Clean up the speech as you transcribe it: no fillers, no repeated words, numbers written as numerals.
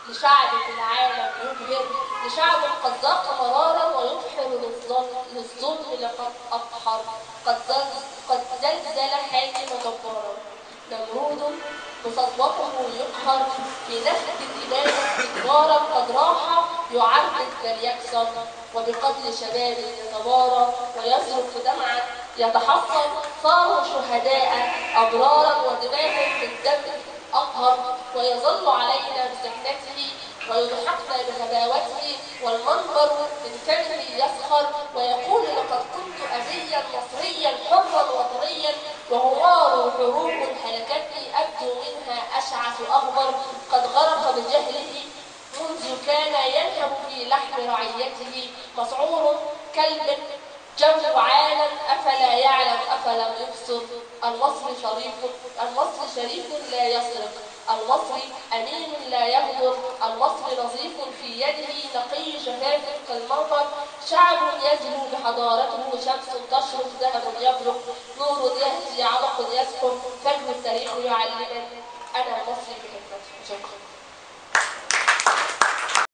لشعب في العالم يبهر، لشعب قد ذاق مرارا ويبحر للظلم لقد أبحر، قد زلزل حاكم جبارا. نمرود بسطوته يقهر في نفخ الإمامة استكبارا، قد راح يعرض بل يكسر، وبقتل شباب يتبارى ويصرف دمعا يتحصن. صاروا شهداء أبرارا ودماهم في الدم أطهر، ويظل علينا بسكنته ويضحكنا بغباوته، والمنبر من فمه يسخر ويقول لقد كنت أبيا مصريا حرا وطريا، وغمار حروب هلكتني أبدو منها أشعث أغبر، قد غرق بجهله منذ كان ينهب في لحم رعيته، مسعور كلب جوعانا أفلا يعلم أفلم يبصر. المصري شريف لا يسرق، المصري أمين لا يغدر، المصري نظيف في يده نقي شفاف كالمنبر، شعب يزهو بحضارته، شمس تشرق ذهب يبرق، نور يهدي عبق يسكن، فجر التاريخ يعلمنا